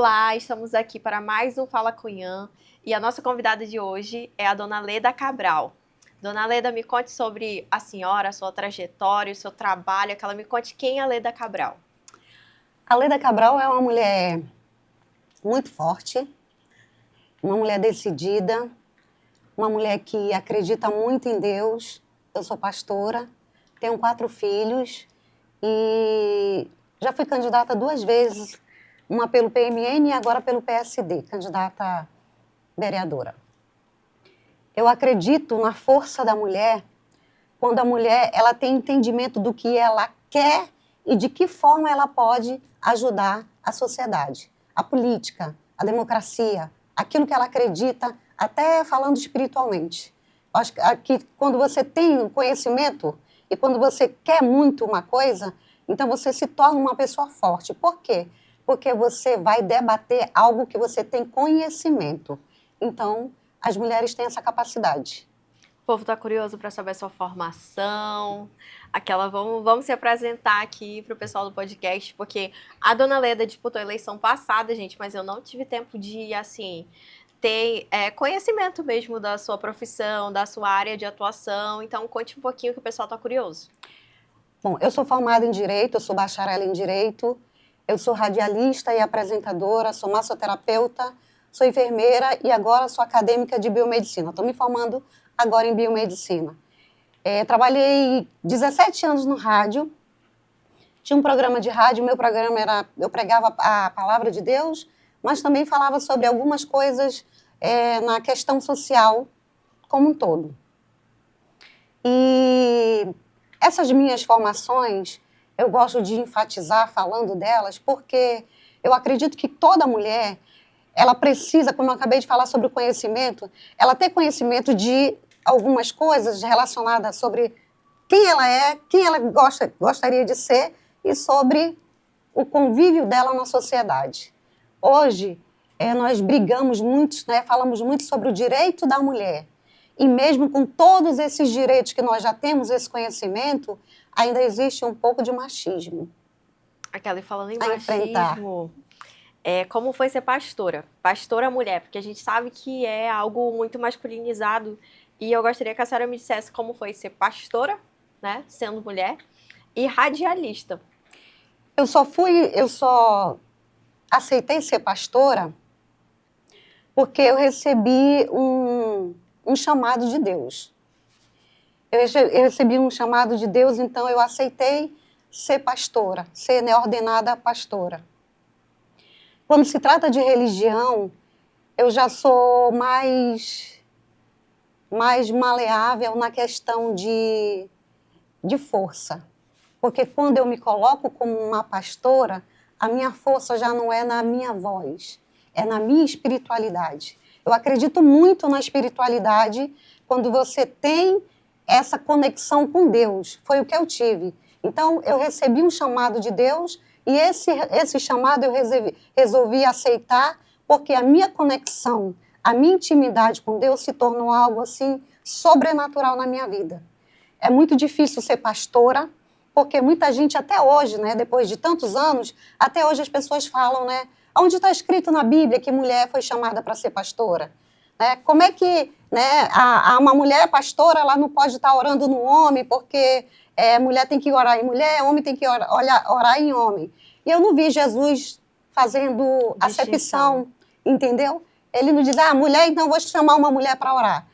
Olá, estamos aqui para mais um Fala com Ian e a nossa convidada de hoje é a Dona Leda Cabral. Dona Leda, me conte sobre a senhora, a sua trajetória, o seu trabalho, que ela me conte quem é a Leda Cabral. A Leda Cabral é uma mulher muito forte, uma mulher decidida, uma mulher que acredita muito em Deus. Eu sou pastora, tenho 4 filhos e já fui candidata 2 vezes, uma pelo PMN e agora pelo PSD, candidata a vereadora. Eu acredito na força da mulher, quando a mulher ela tem entendimento do que ela quer e de que forma ela pode ajudar a sociedade, a política, a democracia, aquilo que ela acredita, até falando espiritualmente. Eu acho que quando você tem conhecimento e quando você quer muito uma coisa, então você se torna uma pessoa forte. Por quê? Porque você vai debater algo que você tem conhecimento. Então, as mulheres têm essa capacidade. O povo está curioso para saber a sua formação, vamos se apresentar aqui para o pessoal do podcast, porque a Dona Leda disputou a eleição passada, gente, mas eu não tive tempo de, assim, ter conhecimento mesmo da sua profissão, da sua área de atuação, então conte um pouquinho que o pessoal está curioso. Bom, eu sou formada em Direito, eu sou bacharel em Direito, eu sou radialista e apresentadora, sou massoterapeuta, sou enfermeira e agora sou acadêmica de biomedicina. Estou me formando agora em biomedicina. Trabalhei 17 anos no rádio, tinha um programa de rádio, meu programa era, eu pregava a palavra de Deus, mas também falava sobre algumas coisas na questão social como um todo. E essas minhas formações, eu gosto de enfatizar falando delas, porque eu acredito que toda mulher, ela precisa, como eu acabei de falar sobre o conhecimento, ela ter conhecimento de algumas coisas relacionadas sobre quem ela gostaria de ser e sobre o convívio dela na sociedade. Hoje, nós brigamos muito, né, falamos muito sobre o direito da mulher. E mesmo com todos esses direitos que nós já temos, esse conhecimento, ainda existe um pouco de machismo. Aquela, falando em machismo, como foi ser pastora? Pastora mulher, porque a gente sabe que é algo muito masculinizado. E eu gostaria que a senhora me dissesse como foi ser pastora, né, sendo mulher, e radialista. Eu só aceitei ser pastora porque eu recebi um chamado de Deus. Eu recebi um chamado de Deus, então eu aceitei ser pastora, ser ordenada pastora. Quando se trata de religião, eu já sou mais maleável na questão de força. Porque quando eu me coloco como uma pastora, a minha força já não é na minha voz, é na minha espiritualidade. Eu acredito muito na espiritualidade quando você tem essa conexão com Deus. Foi o que eu tive. Então, eu recebi um chamado de Deus e esse chamado eu resolvi aceitar porque a minha conexão, a minha intimidade com Deus se tornou algo assim sobrenatural na minha vida. É muito difícil ser pastora, porque muita gente até hoje, né, depois de tantos anos, até hoje as pessoas falam, né, onde está escrito na Bíblia que mulher foi chamada para ser pastora? Como é que, né, uma mulher pastora ela não pode estar orando no homem, porque mulher tem que orar em mulher, homem tem que orar em homem. E eu não vi Jesus fazendo acepção, entendeu? Ele não diz, mulher, então eu vou chamar uma mulher para orar.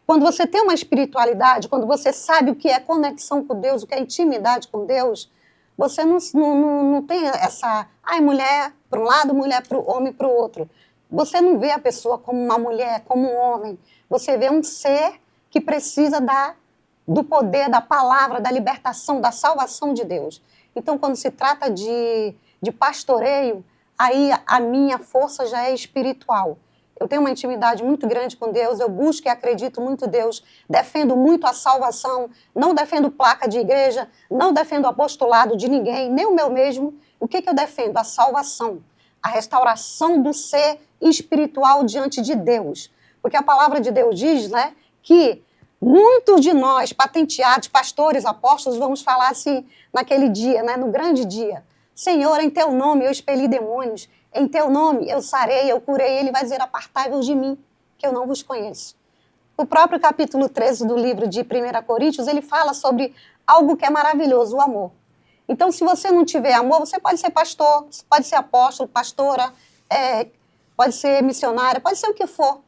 Quando você tem uma espiritualidade, quando você sabe o que é conexão com Deus, o que é intimidade com Deus, você não tem essa, mulher para um lado, mulher para o homem para o outro. Você não vê a pessoa como uma mulher, como um homem. Você vê um ser que precisa do poder, da palavra, da libertação, da salvação de Deus. Então, quando se trata de pastoreio, aí a minha força já é espiritual. Eu tenho uma intimidade muito grande com Deus, eu busco e acredito muito em Deus, defendo muito a salvação, não defendo placa de igreja, não defendo apostolado de ninguém, nem o meu mesmo. O que eu defendo? A salvação, a restauração do ser espiritual diante de Deus. Porque a palavra de Deus diz, né, que muitos de nós, patenteados, pastores, apóstolos, vamos falar assim naquele dia, né, no grande dia. Senhor, em teu nome eu expeli demônios, em teu nome eu sarei, eu curei. Ele vai dizer, apartai-vos de mim, que eu não vos conheço. O próprio capítulo 13 do livro de 1 Coríntios, ele fala sobre algo que é maravilhoso, o amor. Então, se você não tiver amor, você pode ser pastor, pode ser apóstolo, pastora, pode ser missionária, pode ser o que for.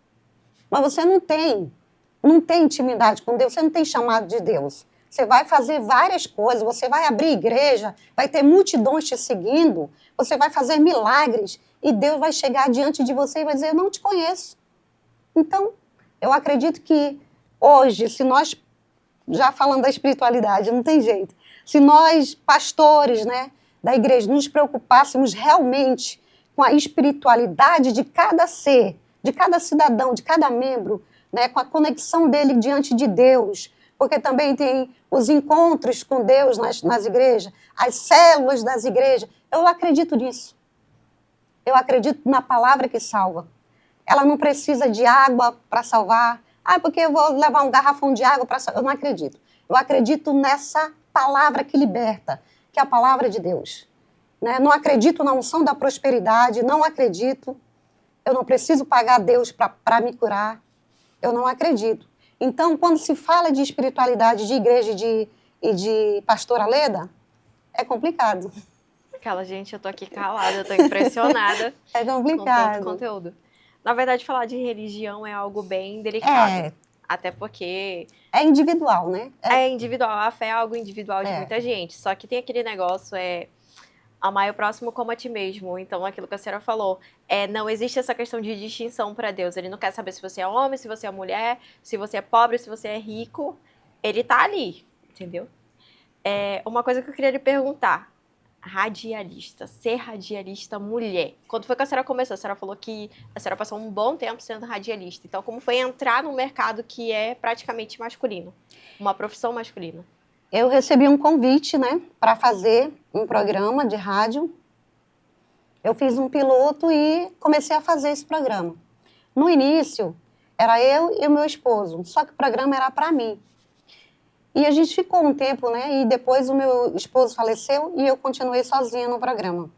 Mas você não tem intimidade com Deus, você não tem chamado de Deus. Você vai fazer várias coisas, você vai abrir igreja, vai ter multidões te seguindo, você vai fazer milagres e Deus vai chegar diante de você e vai dizer, eu não te conheço. Então, eu acredito que hoje, se nós, já falando da espiritualidade, não tem jeito, se nós, pastores, né, da igreja, nos preocupássemos realmente com a espiritualidade de cada ser, de cada cidadão, de cada membro, né, com a conexão dele diante de Deus, porque também tem os encontros com Deus nas igrejas, as células das igrejas. Eu acredito nisso. Eu acredito na palavra que salva. Ela não precisa de água para salvar. Porque eu vou levar um garrafão de água para salvar. Eu não acredito. Eu acredito nessa palavra que liberta, que é a palavra de Deus. Né? Não acredito na unção da prosperidade, não acredito. Eu não preciso pagar a Deus para me curar. Eu não acredito. Então, quando se fala de espiritualidade, de igreja e de pastora Leda, é complicado. Aquela gente, eu tô aqui calada, eu tô impressionada. É complicado. Com tanto conteúdo. Na verdade, falar de religião é algo bem delicado. Até porque... é individual, né? É individual. A fé é algo individual de muita gente. Só que tem aquele negócio, amar o próximo como a ti mesmo. Então, aquilo que a senhora falou, não existe essa questão de distinção para Deus. Ele não quer saber se você é homem, se você é mulher, se você é pobre, se você é rico. Ele tá ali, entendeu? Uma coisa que eu queria lhe perguntar. Radialista, ser radialista mulher. Quando foi que a senhora começou? A senhora falou que a senhora passou um bom tempo sendo radialista. Então, como foi entrar num mercado que é praticamente masculino? Uma profissão masculina? Eu recebi um convite, né, para fazer um programa de rádio. Eu fiz um piloto e comecei a fazer esse programa. No início, era eu e o meu esposo, só que o programa era para mim. E a gente ficou um tempo, né, e depois o meu esposo faleceu e eu continuei sozinha no programa.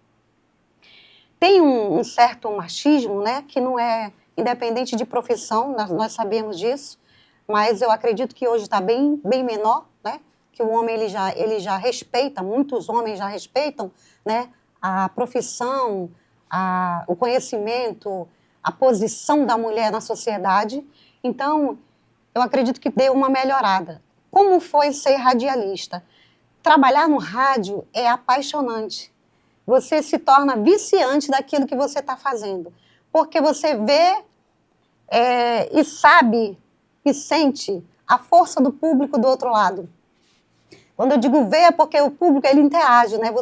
Tem um certo machismo, né, que não é independente de profissão, nós sabemos disso, mas eu acredito que hoje está bem menor, né, que o homem ele já respeita, muitos homens já respeitam, né, a profissão, o conhecimento, a posição da mulher na sociedade. Então, eu acredito que deu uma melhorada. Como foi ser radialista? Trabalhar no rádio é apaixonante. Você se torna viciante daquilo que você está fazendo, porque você vê e sabe e sente a força do público do outro lado. Quando eu digo ver, é porque o público ele interage, né?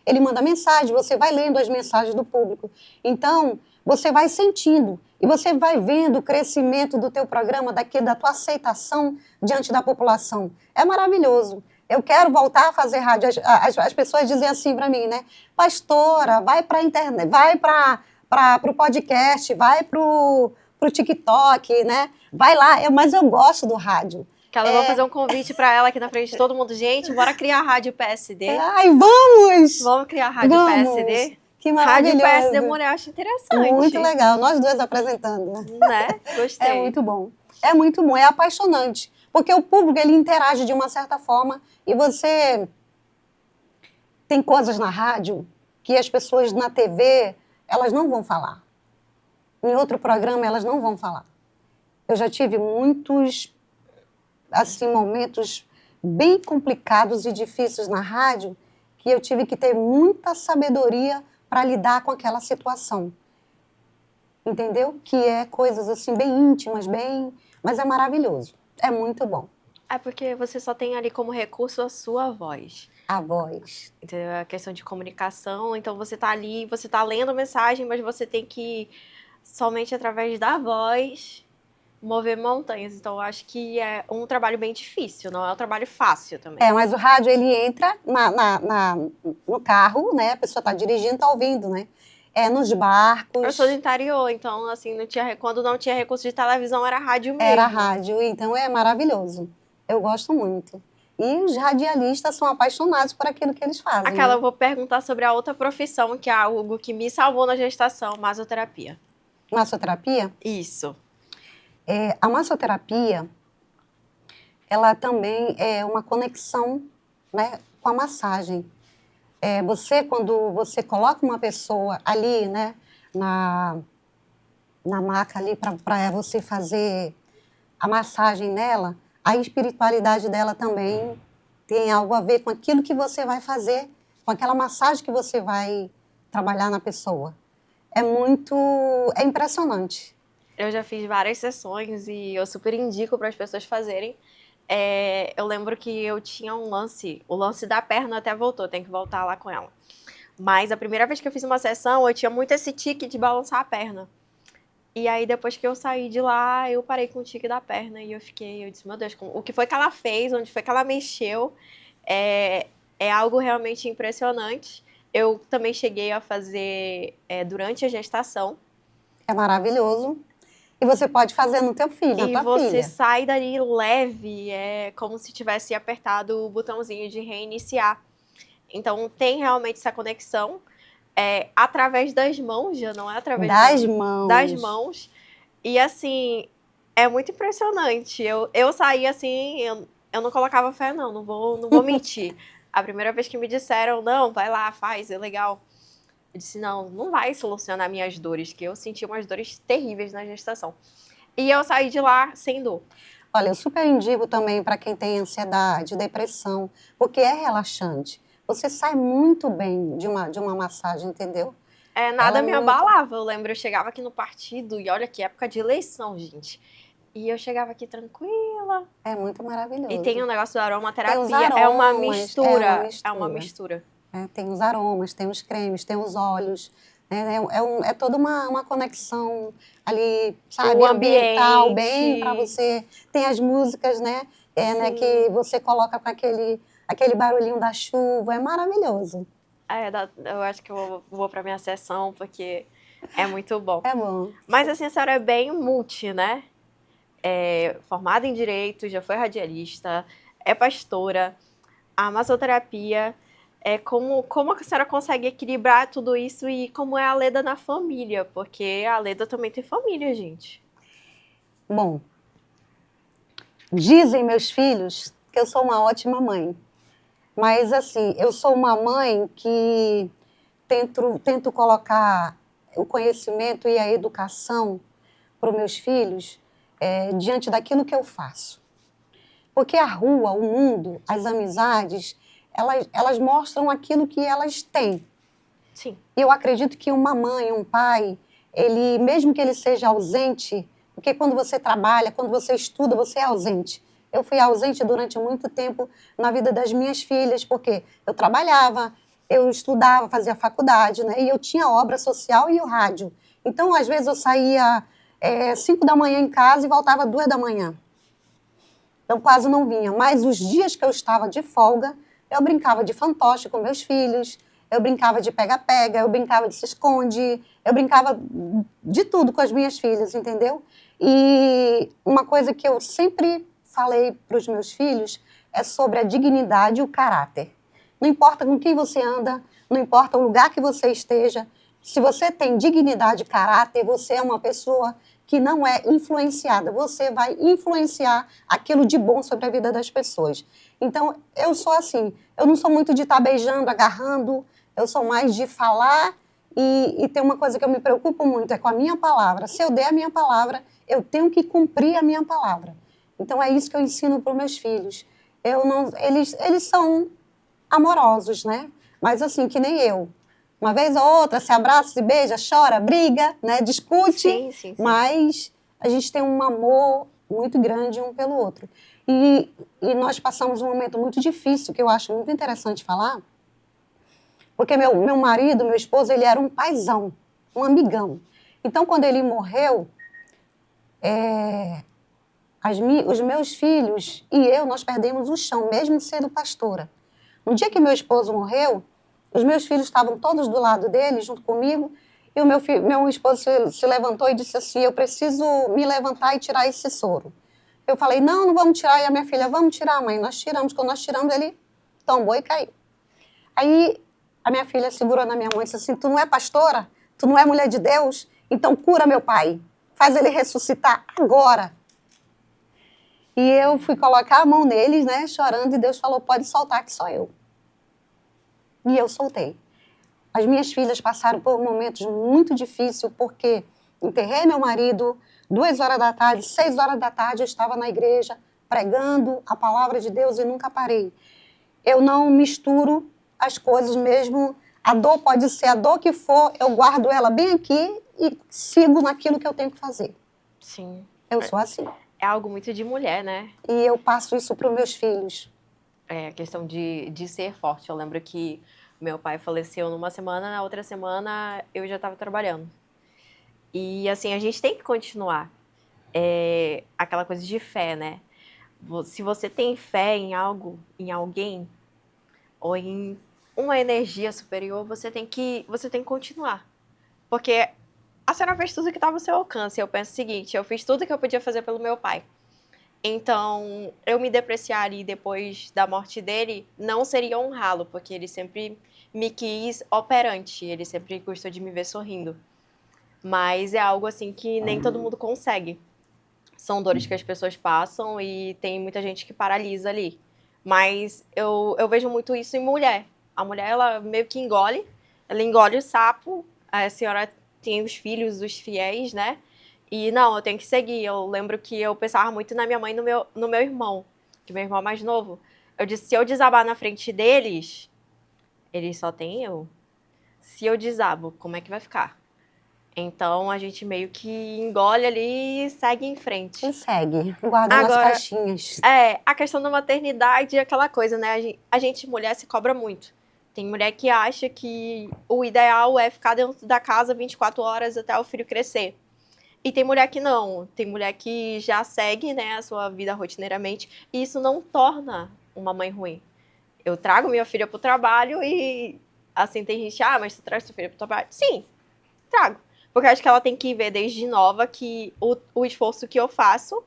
Ele manda mensagem, você vai lendo as mensagens do público. Então, você vai sentindo e você vai vendo o crescimento do teu programa, da tua aceitação diante da população. É maravilhoso. Eu quero voltar a fazer rádio. As pessoas dizem assim para mim, né? Pastora, vai para a internet, vai para o podcast, vai para o TikTok, né? Vai lá, mas eu gosto do rádio. Que ela vai fazer um convite para ela aqui na frente de todo mundo. Gente, bora criar a Rádio PSD. Ai, vamos! Vamos criar a Rádio PSD? Que maravilhoso. Rádio PSD Mulher, acho interessante. Muito legal, nós dois apresentando. Né? Gostei. É muito bom. É muito bom, é apaixonante. Porque o público, ele interage de uma certa forma e você... Tem coisas na rádio que as pessoas na TV, elas não vão falar. Em outro programa, elas não vão falar. Eu já tive muitos... assim, momentos bem complicados e difíceis na rádio, que eu tive que ter muita sabedoria para lidar com aquela situação. Entendeu? Que é coisas assim bem íntimas, mas é maravilhoso. É muito bom. É porque você só tem ali como recurso a sua voz. A voz. Entendeu? A questão de comunicação, então você tá ali, você tá lendo a mensagem, mas você tem que, somente através da voz, mover montanhas. Então, eu acho que é um trabalho bem difícil, não é um trabalho fácil também. Mas o rádio, ele entra no carro, né? A pessoa está dirigindo, está ouvindo, né? Nos barcos. Eu sou do interior, então, assim, quando não tinha recurso de televisão, era rádio mesmo. Era rádio, então é maravilhoso. Eu gosto muito. E os radialistas são apaixonados por aquilo que eles fazem. Aquela, né? eu vou perguntar sobre a outra profissão, que é algo que me salvou na gestação, massoterapia. Massoterapia? Isso. A massoterapia, ela também é uma conexão, né, com a massagem. Quando você coloca uma pessoa ali, né, na maca ali para você fazer a massagem nela, a espiritualidade dela também tem algo a ver com aquilo que você vai fazer, com aquela massagem que você vai trabalhar na pessoa. É impressionante. Eu já fiz várias sessões e eu super indico para as pessoas fazerem. Eu lembro que eu tinha um lance, o lance da perna até voltou, tem que voltar lá com ela. Mas a primeira vez que eu fiz uma sessão, eu tinha muito esse tique de balançar a perna. E aí, depois que eu saí de lá, eu parei com o tique da perna e eu disse, meu Deus, o que foi que ela fez, onde foi que ela mexeu, é algo realmente impressionante. Eu também cheguei a fazer durante a gestação. É maravilhoso. E você pode fazer no teu filho, na tua filha. E você sai dali leve, é como se tivesse apertado o botãozinho de reiniciar. Então, tem realmente essa conexão. Através das mãos, já não é através das mãos. E assim, é muito impressionante. Eu saí assim, eu não colocava fé, não vou mentir. A primeira vez que me disseram, não, vai lá, faz, é legal. Eu disse, não vai solucionar minhas dores, que eu senti umas dores terríveis na gestação. E eu saí de lá sem dor. Olha, eu super indico também para quem tem ansiedade, depressão, porque é relaxante. Você sai muito bem de uma massagem, entendeu? Nada me abalava. Eu lembro, eu chegava aqui no partido, e olha que época de eleição, gente. E eu chegava aqui tranquila. É muito maravilhoso. E tem o negócio da aromaterapia. Tem os aromas, é uma mistura. É uma mistura. Tem os aromas, tem os cremes, tem os óleos. É toda uma conexão ali, sabe? O ambiental, ambiente. bem para você. Tem as músicas, né? Que você coloca com aquele barulhinho da chuva. É maravilhoso. Eu acho que eu vou para minha sessão, porque é muito bom. É bom. Mas assim, a senhora é bem multi, né? Formada em Direito, já foi radialista, é pastora, a massoterapia. Como a senhora consegue equilibrar tudo isso e como é a Leda na família? Porque a Leda também tem família, gente. Bom, dizem meus filhos que eu sou uma ótima mãe. Mas, assim, eu sou uma mãe que tento colocar o conhecimento e a educação para os meus filhos diante daquilo que eu faço. Porque a rua, o mundo, as amizades, elas mostram aquilo que elas têm. Sim. E eu acredito que uma mãe, um pai, mesmo que ele seja ausente, porque quando você trabalha, quando você estuda, você é ausente. Eu fui ausente durante muito tempo na vida das minhas filhas, porque eu trabalhava, eu estudava, fazia faculdade, né? E eu tinha obra social e o rádio. Então, às vezes, eu saía 5 da manhã em casa e voltava 2 da manhã. Então, quase não vinha. Mas os dias que eu estava de folga, eu brincava de fantoche com meus filhos, eu brincava de pega-pega, eu brincava de se esconde, eu brincava de tudo com as minhas filhas, entendeu? E uma coisa que eu sempre falei para os meus filhos é sobre a dignidade e o caráter. Não importa com quem você anda, não importa o lugar que você esteja, se você tem dignidade e caráter, você é uma pessoa que não é influenciada, você vai influenciar aquilo de bom sobre a vida das pessoas. Então, eu sou assim, eu não sou muito de estar beijando, agarrando, eu sou mais de falar e tem uma coisa que eu me preocupo muito, é com a minha palavra. Se eu der a minha palavra, eu tenho que cumprir a minha palavra. Então, é isso que eu ensino para os meus filhos. Eles são amorosos, né? Mas assim, que nem eu. Uma vez ou outra, se abraça, se beija, chora, briga, né? Discute. Sim. Mas a gente tem um amor muito grande um pelo outro. E nós passamos um momento muito difícil, que eu acho muito interessante falar, porque meu marido, meu esposo, ele era um paizão, um amigão. Então, quando ele morreu, os meus filhos e eu, nós perdemos o chão, mesmo sendo pastora. No dia que meu esposo morreu, os meus filhos estavam todos do lado dele, junto comigo, e o meu esposo se levantou e disse assim, eu preciso me levantar e tirar esse soro. Eu falei, não vamos tirar. E a minha filha, vamos tirar, mãe. Nós tiramos. Quando nós tiramos, ele tombou e caiu. Aí a minha filha segurou na minha mão e disse assim, tu não é pastora? Tu não é mulher de Deus? Então cura meu pai. Faz ele ressuscitar agora. E eu fui colocar a mão neles, né, chorando, e Deus falou, pode soltar que sou eu. E eu soltei. As minhas filhas passaram por momentos muito difíceis, porque enterrei meu marido, 2 horas da tarde, 6 horas da tarde, eu estava na igreja, pregando a palavra de Deus e nunca parei. Eu não misturo as coisas mesmo, a dor pode ser a dor que for, eu guardo ela bem aqui e sigo naquilo que eu tenho que fazer. Sim. Eu sou assim. É algo muito de mulher, né? E eu passo isso para os meus filhos. É a questão de ser forte. Eu lembro que meu pai faleceu numa semana, na outra semana eu já estava trabalhando. E assim, a gente tem que continuar. É aquela coisa de fé, né? Se você tem fé em algo, em alguém, ou em uma energia superior, você tem que continuar. Porque a senhora fez tudo que estava ao seu alcance. Eu penso o seguinte, eu fiz tudo que eu podia fazer pelo meu pai. Então, eu me depreciar ali depois da morte dele não seria honrá-lo, porque ele sempre me quis operante, ele sempre gostou de me ver sorrindo. Mas é algo assim que nem todo mundo consegue. São dores que as pessoas passam e tem muita gente que paralisa ali. Mas eu vejo muito isso em mulher. A mulher, ela meio que ela engole o sapo, a senhora tem os filhos, os fiéis, né? E não, eu tenho que seguir. Eu lembro que eu pensava muito na minha mãe e no meu irmão, que meu irmão é mais novo. Eu disse, se eu desabar na frente deles, eles só têm eu. Se eu desabo, como é que vai ficar? Então, a gente meio que engole ali e segue em frente. E segue, guarda nas caixinhas. A questão da maternidade é aquela coisa, né? A gente, mulher, se cobra muito. Tem mulher que acha que o ideal é ficar dentro da casa 24 horas até o filho crescer. E tem mulher que não. Tem mulher que já segue, né, a sua vida rotineiramente. E isso não torna uma mãe ruim. Eu trago minha filha pro trabalho e, assim, tem gente, mas tu traz sua filha pro trabalho? Sim, trago. Porque eu acho que ela tem que ver desde nova que o esforço que eu faço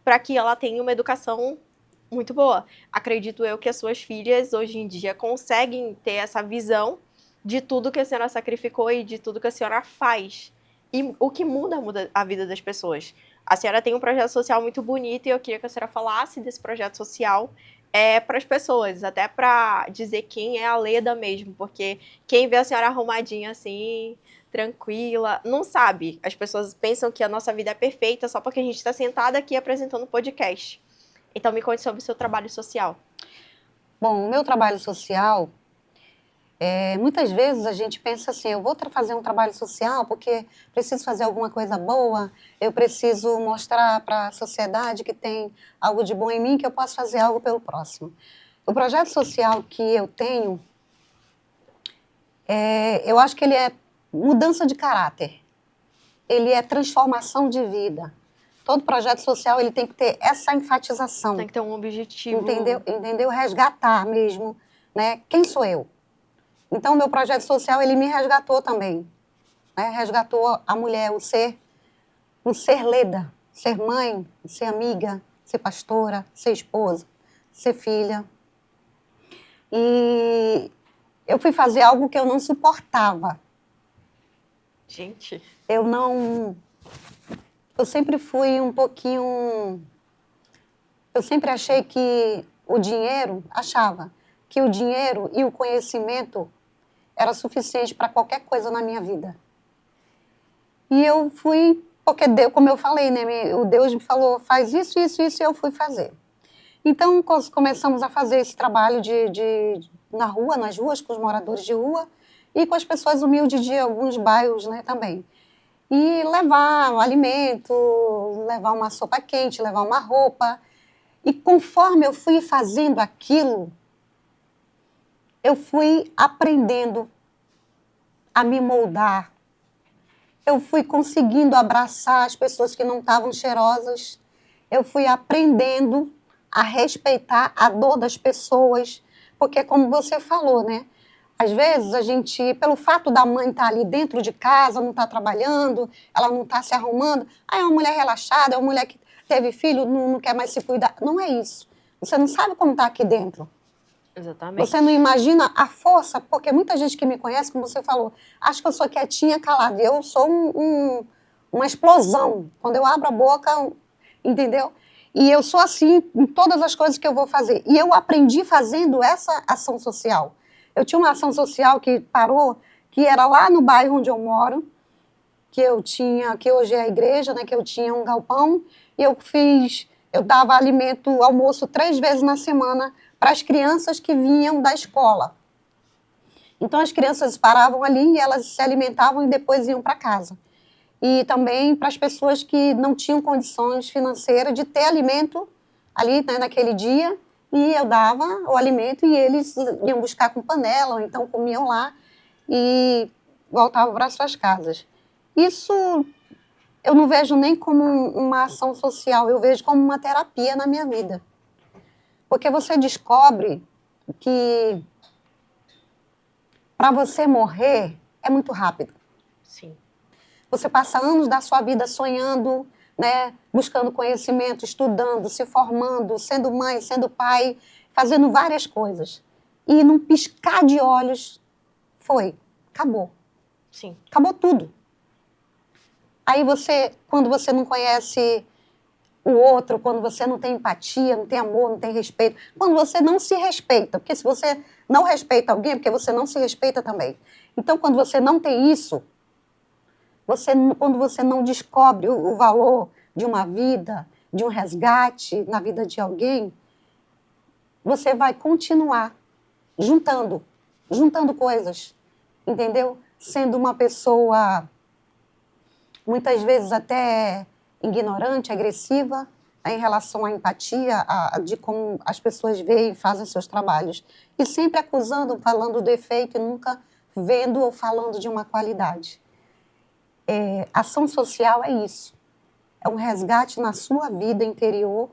para que ela tenha uma educação muito boa. Acredito eu que as suas filhas, hoje em dia, conseguem ter essa visão de tudo que a senhora sacrificou e de tudo que a senhora faz. E o que muda a vida das pessoas. A senhora tem um projeto social muito bonito e eu queria que a senhora falasse desse projeto social para as pessoas, até para dizer quem é a Leda mesmo, porque quem vê a senhora arrumadinha assim, tranquila, não sabe. As pessoas pensam que a nossa vida é perfeita só porque a gente está sentada aqui apresentando um podcast. Então, me conte sobre o seu trabalho social. Bom, o meu trabalho social, muitas vezes a gente pensa assim, eu vou fazer um trabalho social porque preciso fazer alguma coisa boa, eu preciso mostrar para a sociedade que tem algo de bom em mim, que eu posso fazer algo pelo próximo. O projeto social que eu tenho, eu acho que ele é mudança de caráter, ele é transformação de vida. Todo projeto social ele tem que ter essa enfatização. Tem que ter um objetivo. Entendeu? Resgatar mesmo, né? Quem sou eu? Então, o meu projeto social, ele me resgatou também. Né? Resgatou a mulher, o ser Leda, ser mãe, ser amiga, ser pastora, ser esposa, ser filha. E eu fui fazer algo que eu não suportava. Gente. Eu sempre fui um pouquinho... Eu sempre achei que achava que o dinheiro e o conhecimento era suficiente para qualquer coisa na minha vida. E eu fui, porque Deus, como eu falei, né, o Deus me falou, faz isso, isso, isso, e eu fui fazer. Então, começamos a fazer esse trabalho na rua, nas ruas, com os moradores de rua e com as pessoas humildes de alguns bairros, né, também. E levar um alimento, levar uma sopa quente, levar uma roupa. E conforme eu fui fazendo aquilo, eu fui aprendendo a me moldar. Eu fui conseguindo abraçar as pessoas que não estavam cheirosas. Eu fui aprendendo a respeitar a dor das pessoas. Porque, como você falou, né? Às vezes, a gente, pelo fato da mãe estar ali dentro de casa, não estar trabalhando, ela não está se arrumando, é uma mulher relaxada, é uma mulher que teve filho, não quer mais se cuidar. Não é isso. Você não sabe como está aqui dentro. Exatamente. Você não imagina a força, porque muita gente que me conhece, como você falou, acha que eu sou quietinha, calada. Eu sou uma explosão. Quando eu abro a boca, entendeu? E eu sou assim em todas as coisas que eu vou fazer. E eu aprendi fazendo essa ação social. Eu tinha uma ação social que parou, que era lá no bairro onde eu moro, que hoje é a igreja, né, que eu tinha um galpão, e eu dava almoço 3 vezes na semana para as crianças que vinham da escola. Então as crianças paravam ali e elas se alimentavam e depois iam para casa. E também para as pessoas que não tinham condições financeiras de ter alimento ali, né, naquele dia, e eu dava o alimento e eles iam buscar com panela, ou então comiam lá e voltavam para suas casas. Isso eu não vejo nem como uma ação social, eu vejo como uma terapia na minha vida. Porque você descobre que para você morrer é muito rápido. Sim. Você passa anos da sua vida sonhando, né, buscando conhecimento, estudando, se formando, sendo mãe, sendo pai, fazendo várias coisas. E num piscar de olhos, acabou. Sim. Acabou tudo. Aí quando você não conhece o outro, quando você não tem empatia, não tem amor, não tem respeito, quando você não se respeita, porque se você não respeita alguém, é porque você não se respeita também. Então, quando você não tem isso, quando você não descobre o valor de uma vida, de um resgate na vida de alguém, você vai continuar juntando coisas, entendeu? Sendo uma pessoa, muitas vezes até ignorante, agressiva, em relação à empatia, de como as pessoas veem e fazem seus trabalhos. E sempre acusando, falando do defeito e nunca vendo ou falando de uma qualidade. Ação social é isso. É um resgate na sua vida interior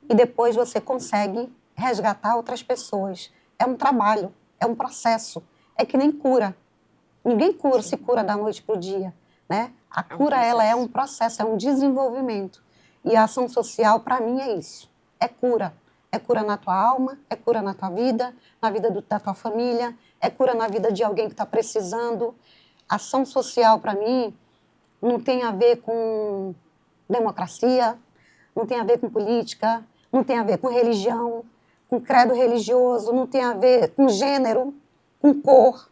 e depois você consegue resgatar outras pessoas. É um trabalho, é um processo. É que nem cura. Ninguém se cura da noite para o dia, né? A cura, ela é um processo, é um desenvolvimento. E a ação social, para mim, é isso. É cura. É cura na tua alma, é cura na tua vida, na vida da tua família, é cura na vida de alguém que está precisando. Ação social, para mim, não tem a ver com democracia, não tem a ver com política, não tem a ver com religião, com credo religioso, não tem a ver com gênero, com cor.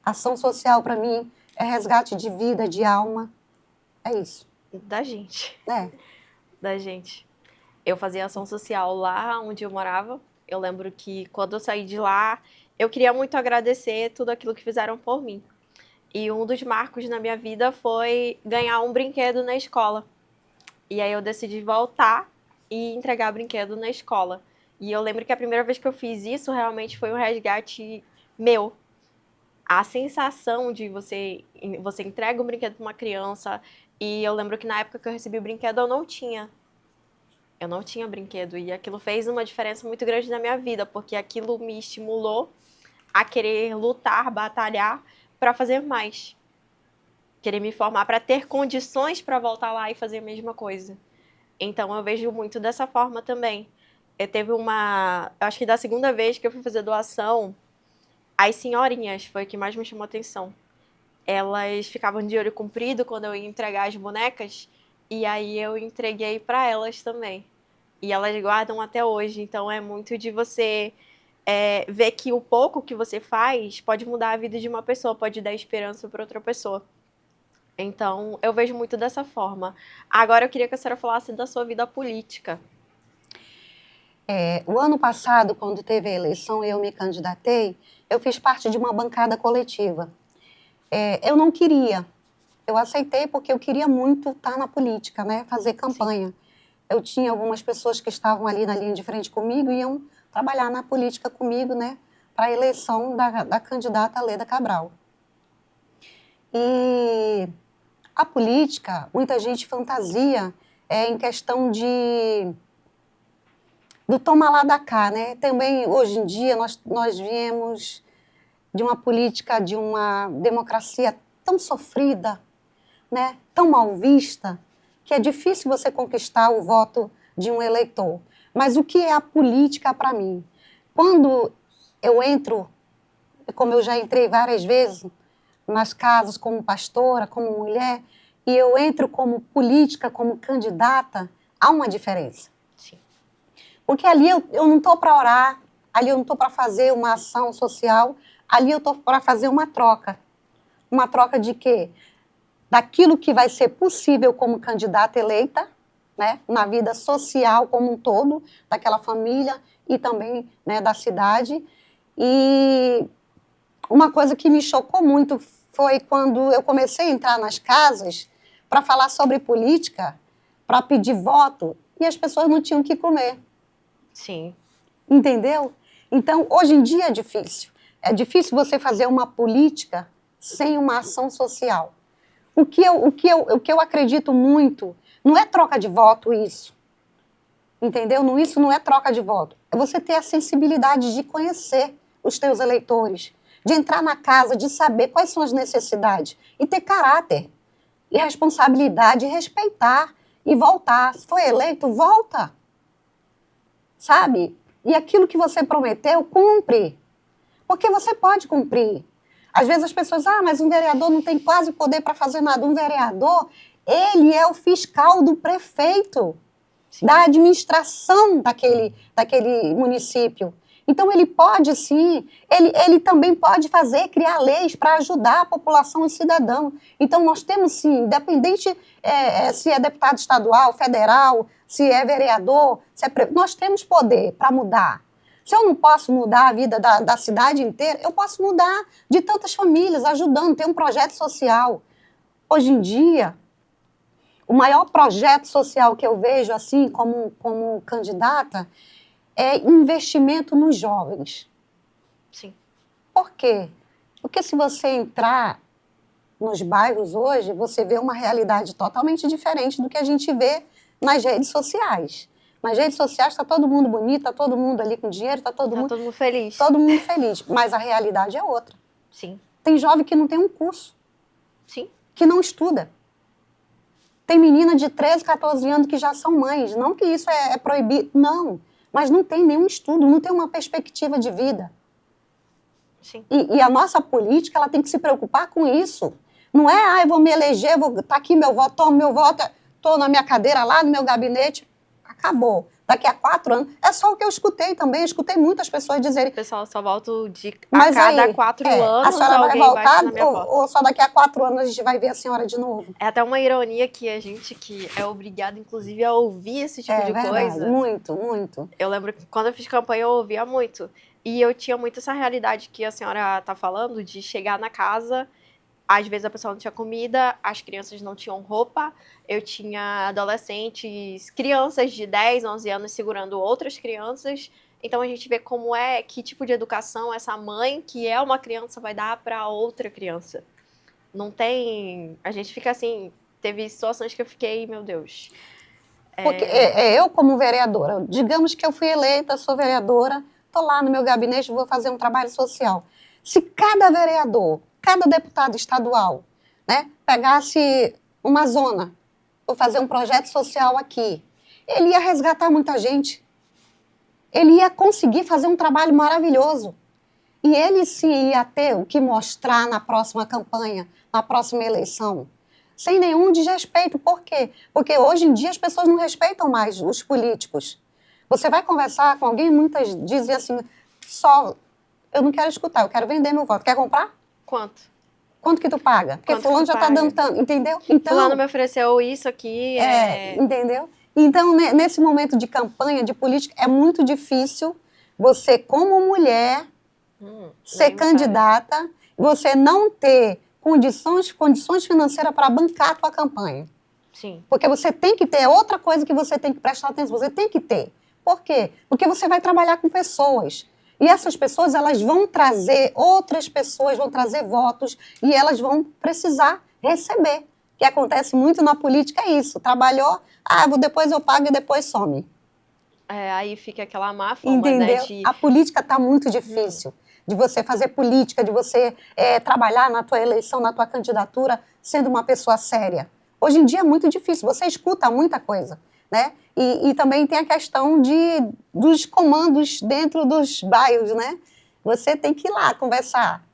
Ação social, para mim, é resgate de vida, de alma. É isso. Da gente. Da gente. Eu fazia ação social lá onde eu morava. Eu lembro que quando eu saí de lá, eu queria muito agradecer tudo aquilo que fizeram por mim. E um dos marcos na minha vida foi ganhar um brinquedo na escola. E aí eu decidi voltar e entregar brinquedo na escola. E eu lembro que a primeira vez que eu fiz isso realmente foi um resgate meu. A sensação de você entrega um brinquedo para uma criança, e eu lembro que na época que eu recebi o brinquedo eu não tinha brinquedo, e aquilo fez uma diferença muito grande na minha vida, porque aquilo me estimulou a querer lutar, batalhar para fazer mais, querer me formar para ter condições para voltar lá e fazer a mesma coisa. Então eu vejo muito dessa forma também. Acho que da segunda vez que eu fui fazer doação, as senhorinhas foi o que mais me chamou a atenção. Elas ficavam de olho comprido quando eu ia entregar as bonecas, e aí eu entreguei para elas também. E elas guardam até hoje, então é muito de você ver que o pouco que você faz pode mudar a vida de uma pessoa, pode dar esperança para outra pessoa. Então, eu vejo muito dessa forma. Agora eu queria que a senhora falasse da sua vida política. O ano passado, quando teve a eleição e eu me candidatei, eu fiz parte de uma bancada coletiva. Eu não queria, eu aceitei porque eu queria muito estar na política, né? Fazer campanha. Sim. Eu tinha algumas pessoas que estavam ali na linha de frente comigo e iam trabalhar na política comigo, né? Para a eleição da candidata Leda Cabral. E a política, muita gente fantasia em questão do toma lá da cá, né? Também, hoje em dia, nós viemos de uma política, de uma democracia tão sofrida, né? Tão mal vista, que é difícil você conquistar o voto de um eleitor. Mas o que é a política para mim? Quando eu entro, como eu já entrei várias vezes, nas casas como pastora, como mulher, e eu entro como política, como candidata, há uma diferença. Sim. Porque ali eu não estou para orar, ali eu não estou para fazer uma ação social, ali eu estou para fazer uma troca. Uma troca de quê? Daquilo que vai ser possível como candidata eleita, né, na vida social como um todo, daquela família e também, né, da cidade. E uma coisa que me chocou muito foi quando eu comecei a entrar nas casas para falar sobre política, para pedir voto, e as pessoas não tinham o que comer. Sim. Entendeu? Então, hoje em dia é difícil. É difícil você fazer uma política sem uma ação social. O que eu acredito muito, não é troca de voto isso. Entendeu? Isso não é troca de voto. É você ter a sensibilidade de conhecer os teus eleitores, de entrar na casa, de saber quais são as necessidades e ter caráter e responsabilidade, e respeitar e voltar. Se foi eleito, volta. Sabe? E aquilo que você prometeu, cumpre. Porque você pode cumprir. Às vezes as pessoas, mas um vereador não tem quase poder para fazer nada. Um vereador, ele é o fiscal do prefeito, Sim. da administração daquele município. Então ele pode sim, ele também pode criar leis para ajudar a população e cidadão. Então nós temos sim, independente se é deputado estadual, federal, se é vereador, nós temos poder para mudar. Se eu não posso mudar a vida da cidade inteira, eu posso mudar de tantas famílias, ajudando, ter um projeto social. Hoje em dia, o maior projeto social que eu vejo, assim, como candidata, é investimento nos jovens. Sim. Por quê? Porque se você entrar nos bairros hoje, você vê uma realidade totalmente diferente do que a gente vê nas redes sociais. Nas redes sociais está todo mundo bonito, está todo mundo ali com dinheiro, está todo mundo feliz. Todo mundo feliz, mas a realidade é outra. Sim. Tem jovem que não tem um curso. Sim. Que não estuda. Tem menina de 13, 14 anos que já são mães. Não que isso é proibido, não. Mas não tem nenhum estudo, não tem uma perspectiva de vida. Sim. E a nossa política, ela tem que se preocupar com isso. Não é, eu vou me eleger, tá aqui meu voto, tomo meu voto, estou na minha cadeira lá, no meu gabinete, acabou. Daqui a 4 anos, é só o que eu escutei também, eu escutei muitas pessoas dizerem... O pessoal só volta Mas cada aí, 4 anos, a senhora vai voltar ou só daqui a 4 anos a gente vai ver a senhora de novo? É até uma ironia que a gente que é obrigado, inclusive, a ouvir esse tipo de verdade, coisa. Muito, muito. Eu lembro que quando eu fiz campanha eu ouvia muito. E eu tinha muito essa realidade que a senhora está falando, de chegar na casa, às vezes a pessoa não tinha comida, as crianças não tinham roupa, eu tinha adolescentes, crianças de 10, 11 anos segurando outras crianças. Então a gente vê como que tipo de educação essa mãe, que é uma criança, vai dar para outra criança. Não tem... A gente fica assim... Teve situações que eu fiquei, meu Deus... Porque eu, como vereadora, digamos que eu fui eleita, sou vereadora, estou lá no meu gabinete, vou fazer um trabalho social. Se cada vereador, cada deputado estadual, né, pegasse uma zona, vou fazer um projeto social aqui, ele ia resgatar muita gente. Ele ia conseguir fazer um trabalho maravilhoso. E ele sim ia ter o que mostrar na próxima campanha, na próxima eleição. Sem nenhum desrespeito. Por quê? Porque hoje em dia as pessoas não respeitam mais os políticos. Você vai conversar com alguém, muitas dizem assim, eu não quero escutar, eu quero vender meu voto. Quer comprar? Quanto? Quanto que tu paga? Porque fulano já está dando tanto, entendeu? Então, fulano me ofereceu isso aqui. Entendeu? Então, nesse momento de campanha, de política, é muito difícil você, como mulher, ser candidata, você não ter condições financeiras para bancar a tua campanha. Sim. Porque você tem que ter outra coisa que você tem que prestar atenção, você tem que ter. Por quê? Porque você vai trabalhar com pessoas. E essas pessoas, elas vão trazer, outras pessoas vão trazer votos e elas vão precisar receber. O que acontece muito na política é isso. Trabalhou, depois eu pago e depois some. Aí fica aquela má fama, entendeu? Né? De... A política está muito difícil. De você fazer política, de você trabalhar na tua eleição, na tua candidatura, sendo uma pessoa séria. Hoje em dia é muito difícil, você escuta muita coisa, né? E também tem a questão dos comandos dentro dos bairros, né? Você tem que ir lá conversar,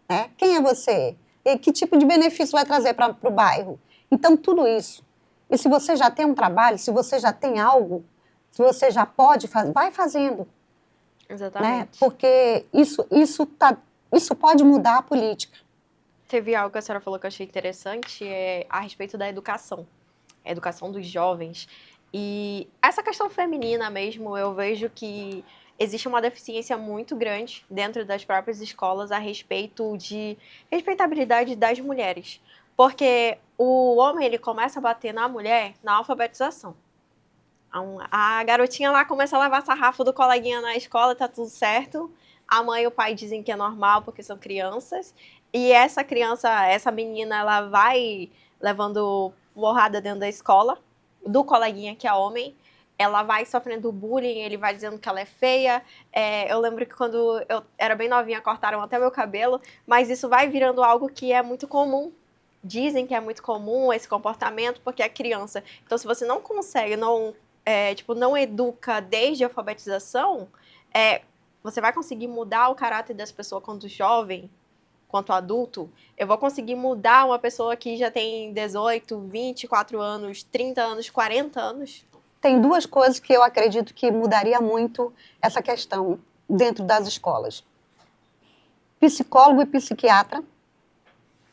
né? Quem é você? E que tipo de benefício vai trazer para o bairro? Então, tudo isso. E se você já tem um trabalho, se você já tem algo, se você já pode fazer, vai fazendo. Exatamente. Né? Porque isso pode mudar a política. Teve algo que a senhora falou que eu achei interessante, a respeito da educação. A educação dos jovens. E essa questão feminina mesmo, eu vejo que existe uma deficiência muito grande dentro das próprias escolas a respeito de respeitabilidade das mulheres. Porque o homem, ele começa a bater na mulher na alfabetização. A garotinha lá começa a levar sarrafo do coleguinha na escola, tá tudo certo. A mãe e o pai dizem que é normal porque são crianças. E essa criança, essa menina, ela vai levando porrada dentro da escola, do coleguinha que é homem. Ela vai sofrendo bullying, ele vai dizendo que ela é feia. Eu lembro que quando eu era bem novinha, cortaram até meu cabelo. Mas isso vai virando algo que é muito comum. Dizem que é muito comum esse comportamento porque é criança. Então, se você não consegue, não educa desde a alfabetização, você vai conseguir mudar o caráter das pessoas quando jovem, quanto adulto. Eu vou conseguir mudar uma pessoa que já tem 18, 24 anos, 30 anos, 40 anos? Tem duas coisas que eu acredito que mudaria muito essa questão dentro das escolas. Psicólogo e psiquiatra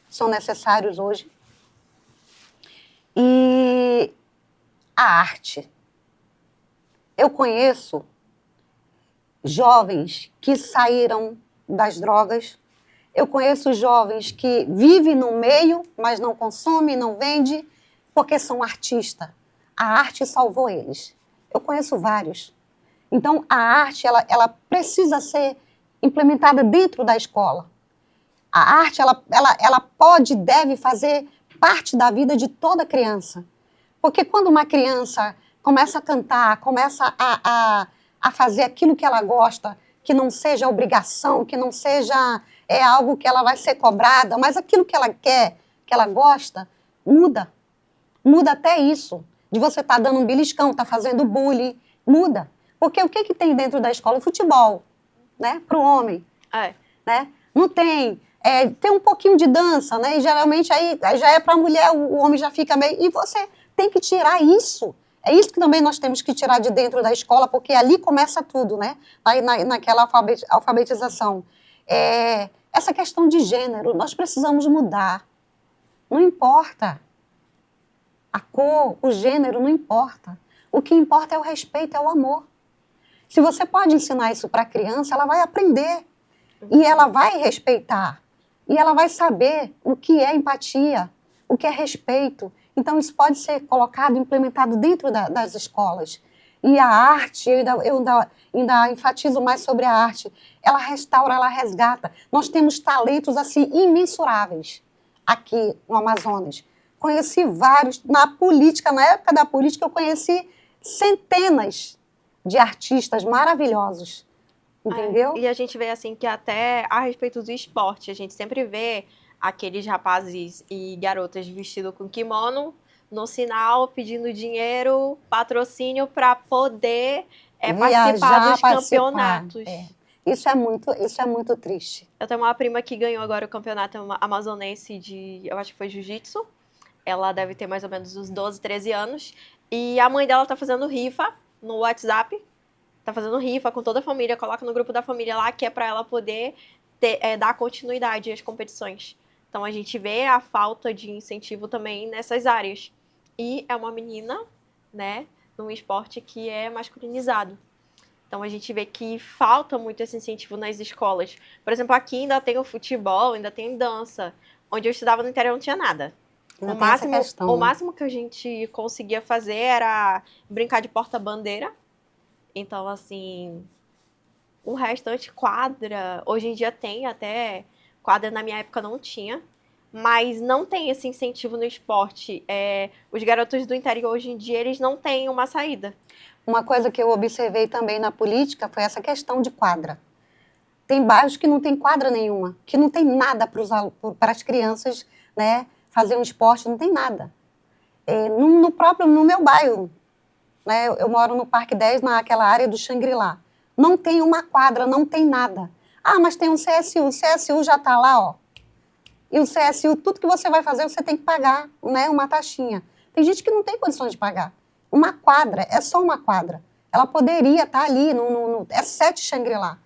são necessários hoje. E a arte. Eu conheço jovens que saíram das drogas. Eu conheço jovens que vivem no meio, mas não consomem, não vendem, porque são artistas. A arte salvou eles. Eu conheço vários. Então, a arte, ela precisa ser implementada dentro da escola. A arte, ela pode e deve fazer parte da vida de toda criança. Porque quando uma criança começa a cantar, começa a fazer aquilo que ela gosta, que não seja obrigação, que não seja algo que ela vai ser cobrada, mas aquilo que ela quer, que ela gosta, muda. Muda até isso. De você estar dando um beliscão, estar fazendo bullying, muda. Porque o que tem dentro da escola? O futebol, né? Para o homem. Né? Não tem. Tem um pouquinho de dança, né? E geralmente aí já é para a mulher, o homem já fica meio... E você tem que tirar isso. É isso que também nós temos que tirar de dentro da escola, porque ali começa tudo, né? Naquela alfabetização. Essa questão de gênero, nós precisamos mudar. Não importa. A cor, o gênero, não importa. O que importa é o respeito, é o amor. Se você pode ensinar isso para a criança, ela vai aprender. E ela vai respeitar. E ela vai saber o que é empatia, o que é respeito. Então, isso pode ser colocado, implementado dentro das escolas. E a arte, eu ainda enfatizo mais sobre a arte, ela restaura, ela resgata. Nós temos talentos, assim, imensuráveis aqui no Amazonas. Conheci vários, na época da política, eu conheci centenas de artistas maravilhosos. Entendeu? E a gente vê assim que até a respeito do esporte, a gente sempre vê aqueles rapazes e garotas vestidos com kimono no sinal, pedindo dinheiro, patrocínio para poder participar dos campeonatos. Isso é muito triste. Eu tenho uma prima que ganhou agora o campeonato amazonense eu acho que foi jiu-jitsu. Ela deve ter mais ou menos uns 12, 13 anos. E a mãe dela tá fazendo rifa no WhatsApp. Tá fazendo rifa com toda a família, coloca no grupo da família lá, que é para ela poder dar continuidade às competições. Então, a gente vê a falta de incentivo também nessas áreas. E é uma menina, né, num esporte que é masculinizado. Então, a gente vê que falta muito esse incentivo nas escolas. Por exemplo, aqui ainda tem o futebol, ainda tem dança. Onde eu estudava no interior não tinha nada. O máximo que a gente conseguia fazer era brincar de porta-bandeira. Então, assim, o restante, quadra, hoje em dia tem até, quadra na minha época não tinha, mas não tem esse incentivo no esporte. Os garotos do interior hoje em dia, eles não têm uma saída. Uma coisa que eu observei também na política foi essa questão de quadra. Tem bairros que não tem quadra nenhuma, que não tem nada para as crianças, né, fazer um esporte, não tem nada. No meu bairro, né? Eu moro no Parque 10, naquela área do Xangri-Lá. Não tem uma quadra, não tem nada. Ah, mas tem um CSU. O CSU já está lá, ó. E o CSU, tudo que você vai fazer, você tem que pagar, né? Uma taxinha. Tem gente que não tem condições de pagar. Uma quadra, é só uma quadra. Ela poderia estar ali, é 7 Xangri-Lá.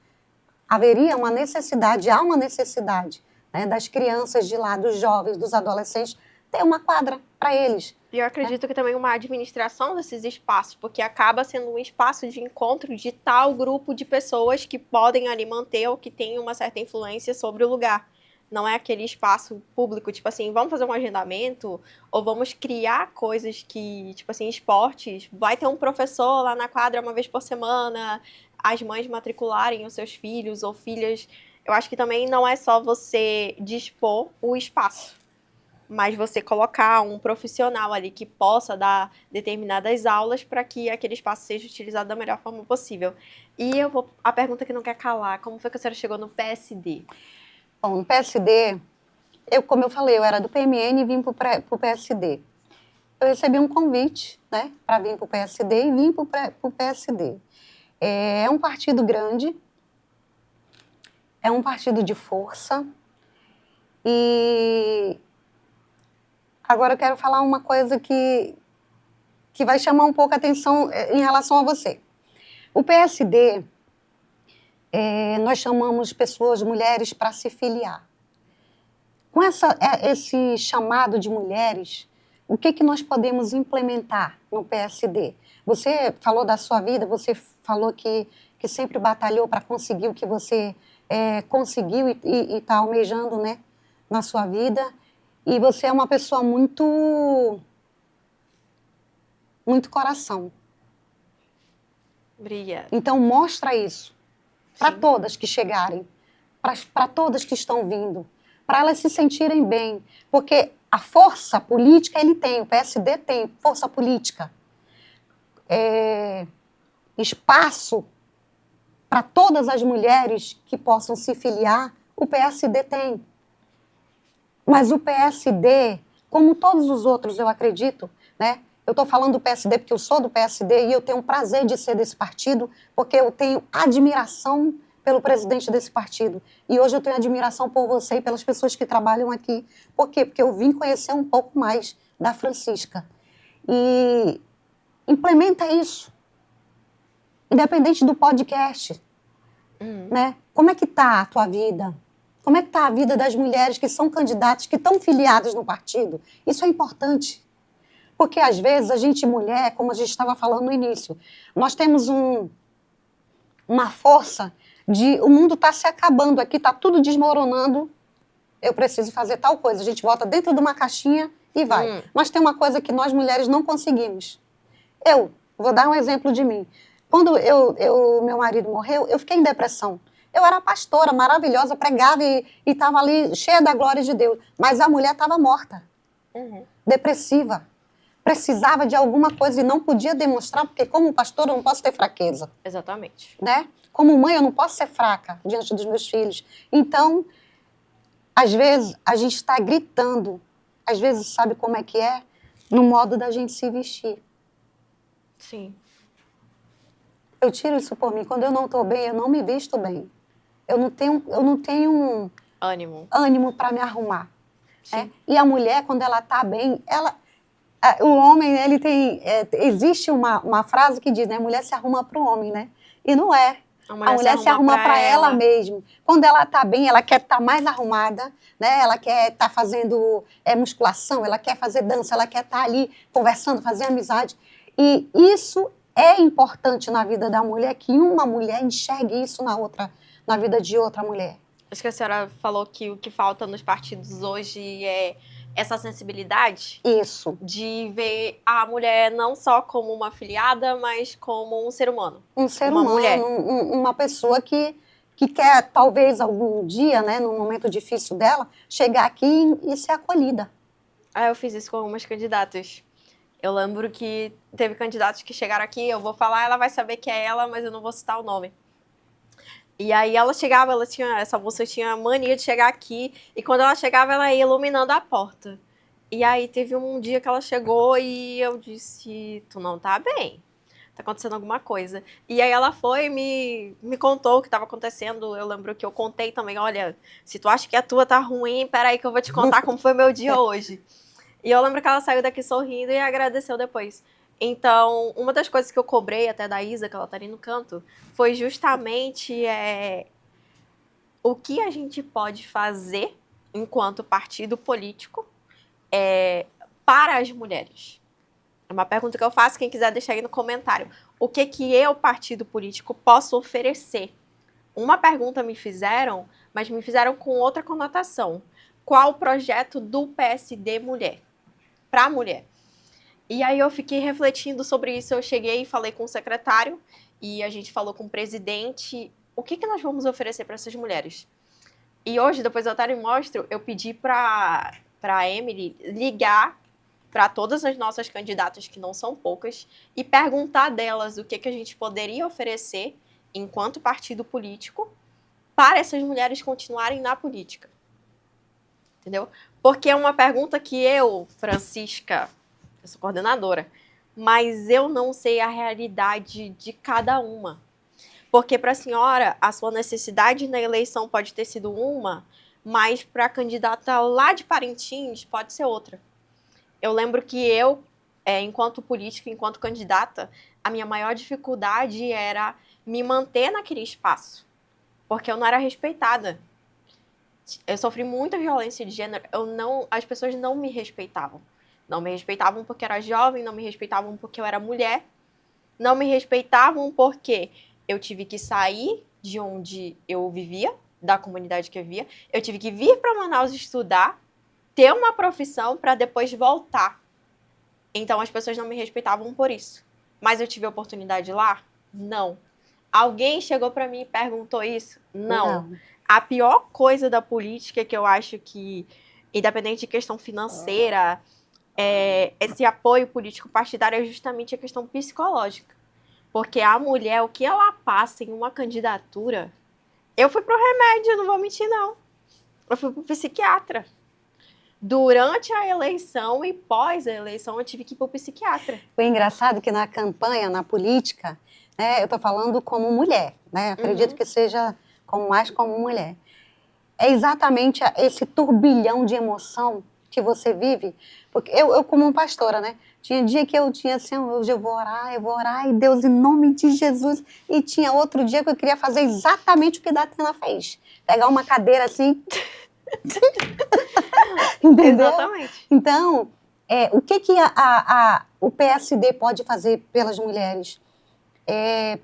Haveria uma necessidade, há uma necessidade, né, das crianças de lá, dos jovens, dos adolescentes, ter uma quadra para eles. E eu acredito que também uma administração desses espaços, porque acaba sendo um espaço de encontro de tal grupo de pessoas que podem ali manter ou que têm uma certa influência sobre o lugar. Não é aquele espaço público, tipo assim, vamos fazer um agendamento ou vamos criar coisas que, tipo assim, esportes, vai ter um professor lá na quadra uma vez por semana, as mães matricularem os seus filhos ou filhas. Eu acho que também não é só você dispor o espaço, mas você colocar um profissional ali que possa dar determinadas aulas para que aquele espaço seja utilizado da melhor forma possível. E a pergunta que não quer calar, como foi que a senhora chegou no PSD? Bom, no PSD, como eu falei, eu era do PMN e vim para o PSD. Eu recebi um convite, né, para vir para o PSD e vim para o PSD. É um partido grande, é um partido de força e agora eu quero falar uma coisa que vai chamar um pouco a atenção em relação a você. O PSD, nós chamamos pessoas, mulheres, para se filiar. Com esse chamado de mulheres, o que nós podemos implementar no PSD? Você falou da sua vida, você falou que sempre batalhou para conseguir o que você conseguiu e está almejando, né, na sua vida. E você é uma pessoa muito coração. Obrigada. Então, mostra isso para todas que chegarem, para todas que estão vindo, para elas se sentirem bem. Porque a força política ele tem, o PSD tem força política. Espaço para todas as mulheres que possam se filiar, o PSD tem. Mas o PSD, como todos os outros, eu acredito, né? Eu estou falando do PSD porque eu sou do PSD e eu tenho o prazer de ser desse partido, porque eu tenho admiração pelo presidente desse partido. E hoje eu tenho admiração por você e pelas pessoas que trabalham aqui. Por quê? Porque eu vim conhecer um pouco mais da Francisca. E implementa isso. Independente do podcast. Né? Como é que está a tua vida? Como é que está a vida das mulheres que são candidatas, que estão filiadas no partido? Isso é importante. Porque, às vezes, a gente, mulher, como a gente estava falando no início, nós temos uma força de... O mundo está se acabando aqui, está tudo desmoronando, eu preciso fazer tal coisa. A gente bota dentro de uma caixinha e vai. Mas tem uma coisa que nós, mulheres, não conseguimos. Eu vou dar um exemplo de mim. Quando meu marido morreu, eu fiquei em depressão. Eu era pastora, maravilhosa, pregava e estava ali cheia da glória de Deus. Mas a mulher estava morta, depressiva. Precisava de alguma coisa e não podia demonstrar, porque como pastora eu não posso ter fraqueza. Exatamente. Né? Como mãe eu não posso ser fraca diante dos meus filhos. Então, às vezes, a gente está gritando. Às vezes, sabe como é que é? No modo da gente se vestir. Sim. Eu tiro isso por mim. Quando eu não estou bem, eu não me visto bem. Eu não tenho ânimo para me arrumar. Né? E a mulher, quando ela está bem, o homem, ele tem... existe uma frase que diz, né? A mulher se arruma para o homem, né? E não é. A mulher se arruma para ela mesma. Quando ela está bem, ela quer estar mais arrumada, né? Ela quer estar fazendo musculação, ela quer fazer dança, ela quer estar ali conversando, fazer amizade. E isso é importante na vida da mulher, que uma mulher enxergue isso na vida de outra mulher. Acho que a senhora falou que o que falta nos partidos hoje é essa sensibilidade. Isso. De ver a mulher não só como uma afiliada, mas como um ser humano. Um ser humano, mulher. Uma pessoa que quer, talvez, algum dia, né, num momento difícil dela, chegar aqui e ser acolhida. Eu fiz isso com algumas candidatas. Eu lembro que teve candidatos que chegaram aqui, eu vou falar, ela vai saber que é ela, mas eu não vou citar o nome. E aí ela chegava, essa moça tinha mania de chegar aqui, e quando ela chegava, ela ia iluminando a porta. E aí teve um dia que ela chegou e eu disse, tu não tá bem. Tá acontecendo alguma coisa. E aí ela foi e me contou o que estava acontecendo. Eu lembro que eu contei também, olha, se tu acha que a tua tá ruim, peraí que eu vou te contar como foi meu dia hoje. E eu lembro que ela saiu daqui sorrindo e agradeceu depois. Então, uma das coisas que eu cobrei até da Isa, que ela tá ali no canto, foi justamente o que a gente pode fazer enquanto partido político para as mulheres. É uma pergunta que eu faço, quem quiser deixar aí no comentário. O que eu, partido político, posso oferecer? Uma pergunta me fizeram, mas me fizeram com outra conotação. Qual o projeto do PSD mulher? Para a mulher. E aí eu fiquei refletindo sobre isso, eu cheguei e falei com o secretário, e a gente falou com o presidente, o que nós vamos oferecer para essas mulheres? E hoje, depois eu até mostro, eu pedi para a Emily ligar para todas as nossas candidatas, que não são poucas, e perguntar delas o que a gente poderia oferecer enquanto partido político para essas mulheres continuarem na política. Entendeu? Porque é uma pergunta que eu, Francisca, eu sou coordenadora, mas eu não sei a realidade de cada uma. Porque para a senhora, a sua necessidade na eleição pode ter sido uma, mas para a candidata lá de Parintins pode ser outra. Eu lembro que eu, enquanto política, enquanto candidata, a minha maior dificuldade era me manter naquele espaço, porque eu não era respeitada. Eu sofri muita violência de gênero, as pessoas não me respeitavam. Não me respeitavam porque eu era jovem, não me respeitavam porque eu era mulher, não me respeitavam porque eu tive que sair de onde eu vivia, da comunidade que eu vivia, eu tive que vir para Manaus estudar, ter uma profissão para depois voltar. Então as pessoas não me respeitavam por isso. Mas eu tive oportunidade lá? Não. Alguém chegou para mim e perguntou isso? Não. A pior coisa da política que eu acho que, independente de questão financeira, esse apoio político partidário é justamente a questão psicológica. Porque a mulher, o que ela passa em uma candidatura... Eu fui pro remédio, não vou mentir, não. Eu fui pro psiquiatra. Durante a eleição e pós a eleição, eu tive que ir pro psiquiatra. Foi engraçado que na campanha, na política, né, eu estou falando como mulher, né? Acredito que seja mais como mulher. É exatamente esse turbilhão de emoção que você vive. Porque eu como pastora, né? Tinha dia que eu tinha assim, hoje eu vou orar, e Deus, em nome de Jesus. E tinha outro dia que eu queria fazer exatamente o que Datena fez. Pegar uma cadeira assim... Entendeu? Exatamente. Então, o que o PSD pode fazer pelas mulheres?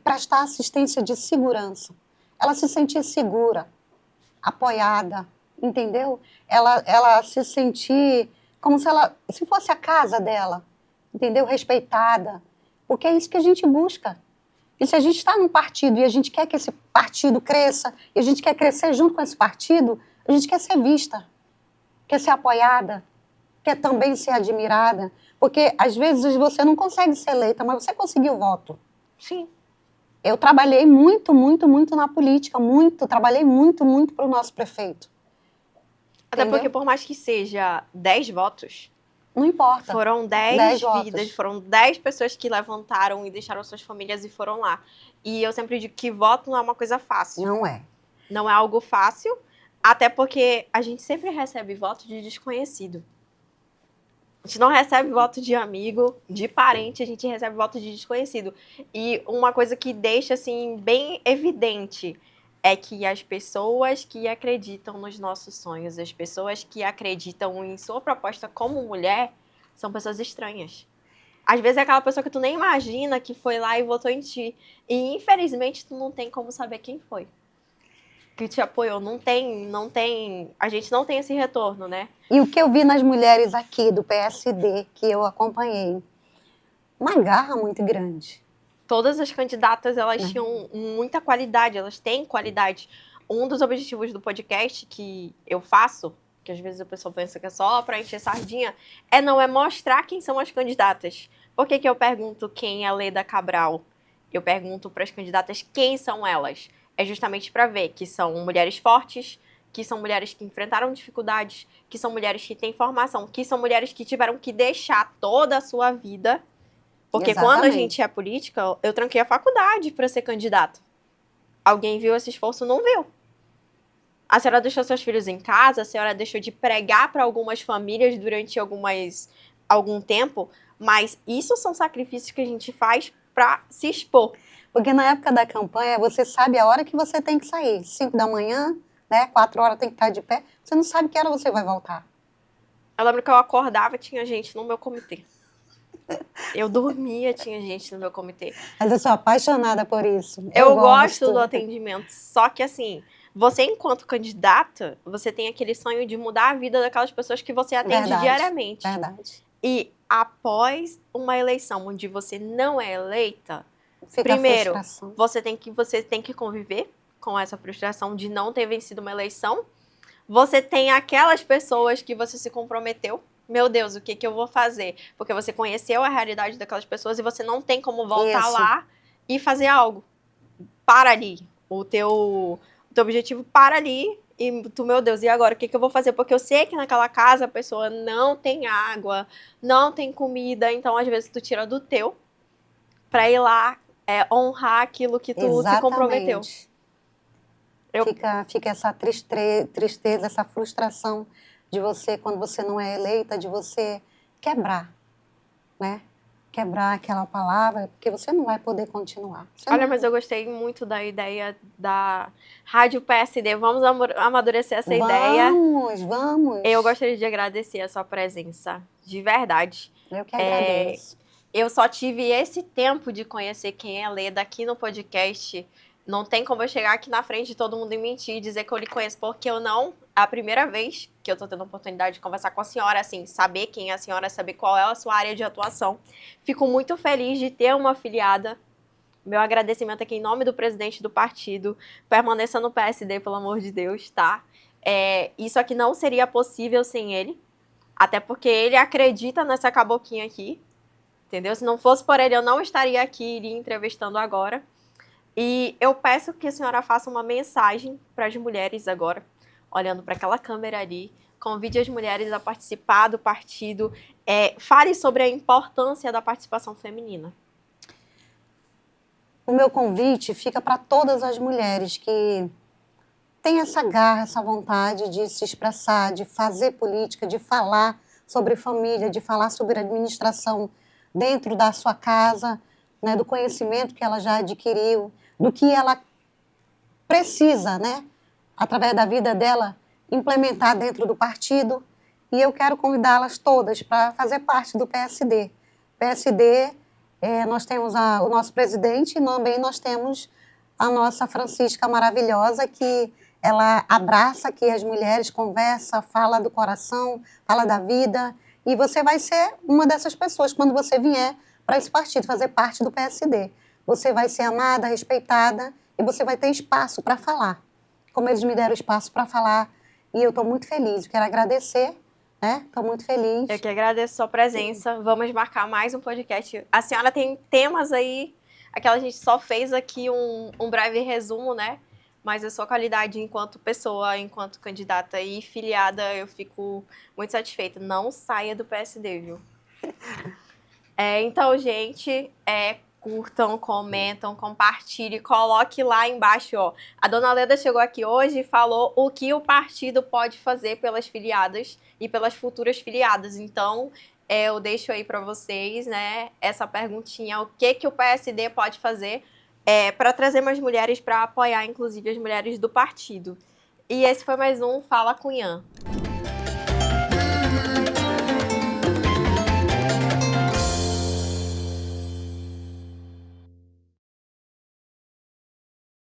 Prestar assistência de segurança. Ela se sentir segura, apoiada, entendeu? Ela se sentir como se fosse a casa dela, entendeu? Respeitada. Porque é isso que a gente busca. E se a gente está num partido e a gente quer que esse partido cresça, e a gente quer crescer junto com esse partido, a gente quer ser vista, quer ser apoiada, quer também ser admirada. Porque, às vezes, você não consegue ser eleita, mas você conseguiu voto. Sim. Eu trabalhei muito, muito, muito na política, trabalhei muito, muito para o nosso prefeito. Até Entendeu? porque, por mais que seja 10 votos, não importa. Foram 10 vidas, votos. Foram 10 pessoas que levantaram e deixaram suas famílias e foram lá. E eu sempre digo que voto não é uma coisa fácil. Não é. Não é algo fácil, até porque a gente sempre recebe voto de desconhecido. A gente não recebe voto de amigo, de parente, a gente recebe voto de desconhecido. E uma coisa que deixa, assim, bem evidente é que as pessoas que acreditam nos nossos sonhos, as pessoas que acreditam em sua proposta como mulher, são pessoas estranhas. Às vezes é aquela pessoa que tu nem imagina que foi lá e votou em ti. E, infelizmente, tu não tem como saber quem foi que te apoiou. Não tem... A gente não tem esse retorno, né? E o que eu vi nas mulheres aqui do PSD, que eu acompanhei, uma garra muito grande. Todas as candidatas, elas tinham muita qualidade, elas têm qualidade. Um dos objetivos do podcast que eu faço, que às vezes a pessoa pensa que é só para encher sardinha, não é mostrar quem são as candidatas. Por que eu pergunto quem é a Leda Cabral? Eu pergunto para as candidatas quem são elas. É justamente para ver que são mulheres fortes, que são mulheres que enfrentaram dificuldades, que são mulheres que têm formação, que são mulheres que tiveram que deixar toda a sua vida. Porque quando a gente é política, eu tranquei a faculdade para ser candidata. Alguém viu esse esforço? Não viu. A senhora deixou seus filhos em casa, a senhora deixou de pregar para algumas famílias durante algum tempo, mas isso são sacrifícios que a gente faz para se expor. Porque na época da campanha, você sabe a hora que você tem que sair. 5 da manhã, né? 4 horas tem que estar de pé. Você não sabe que hora você vai voltar. Eu lembro que eu acordava e tinha gente no meu comitê. Eu dormia, tinha gente no meu comitê. Mas eu sou apaixonada por isso. Eu gosto do atendimento. Só que assim, você enquanto candidata, você tem aquele sonho de mudar a vida daquelas pessoas que você atende diariamente. Verdade. E após uma eleição onde você não é eleita, Fica primeiro, você tem que conviver com essa frustração de não ter vencido uma eleição. Você tem aquelas pessoas que você se comprometeu. Meu Deus, o que eu vou fazer? Porque você conheceu a realidade daquelas pessoas e você não tem como voltar lá e fazer algo. Para ali. O teu objetivo para ali e tu, meu Deus, e agora? O que eu vou fazer? Porque eu sei que naquela casa a pessoa não tem água, não tem comida, então às vezes tu tira do teu para ir lá honrar aquilo que tu se comprometeu. Fica essa tristeza, essa frustração de você, quando você não é eleita, de você quebrar, né? Quebrar aquela palavra, porque você não vai poder continuar. Olha, mas eu gostei muito da ideia da Rádio PSD. Vamos amadurecer essa ideia. Vamos. Eu gostaria de agradecer a sua presença, de verdade. Eu que agradeço. Eu só tive esse tempo de conhecer quem é Leda aqui no podcast. Não tem como eu chegar aqui na frente de todo mundo e mentir e dizer que eu lhe conheço, porque eu não... É a primeira vez que eu tô tendo a oportunidade de conversar com a senhora, assim, saber quem é a senhora, saber qual é a sua área de atuação. Fico muito feliz de ter uma afiliada. Meu agradecimento aqui em nome do presidente do partido. Permaneça no PSD, pelo amor de Deus, tá? Isso aqui não seria possível sem ele, até porque ele acredita nessa caboquinha aqui, entendeu? Se não fosse por ele, eu não estaria aqui, iria entrevistando agora. E eu peço que a senhora faça uma mensagem para as mulheres agora, olhando para aquela câmera ali, convide as mulheres a participar do partido, fale sobre a importância da participação feminina. O meu convite fica para todas as mulheres que têm essa garra, essa vontade de se expressar, de fazer política, de falar sobre família, de falar sobre administração dentro da sua casa, né, do conhecimento que ela já adquiriu, do que ela precisa, né, através da vida dela, implementar dentro do partido. E eu quero convidá-las todas para fazer parte do PSD. PSD, nós temos o nosso presidente e também nós temos a nossa Francisca maravilhosa, que ela abraça aqui as mulheres, conversa, fala do coração, fala da vida. E você vai ser uma dessas pessoas quando você vier para esse partido, fazer parte do PSD. Você vai ser amada, respeitada e você vai ter espaço para falar, como eles me deram espaço para falar. E eu estou muito feliz, eu quero agradecer, né? Estou muito feliz. Eu que agradeço a sua presença. Vamos marcar mais um podcast. A senhora tem temas aí, aquela gente só fez aqui um breve resumo, né? Mas a sua qualidade enquanto pessoa, enquanto candidata e filiada, eu fico muito satisfeita. Não saia do PSD, viu? Então, gente, curtam, comentam, compartilhem, coloque lá embaixo, ó. A dona Leda chegou aqui hoje e falou o que o partido pode fazer pelas filiadas e pelas futuras filiadas. Então, eu deixo aí para vocês, né, essa perguntinha, o que o PSD pode fazer para trazer mais mulheres, para apoiar, inclusive, as mulheres do partido. E esse foi mais um Fala Cunhã.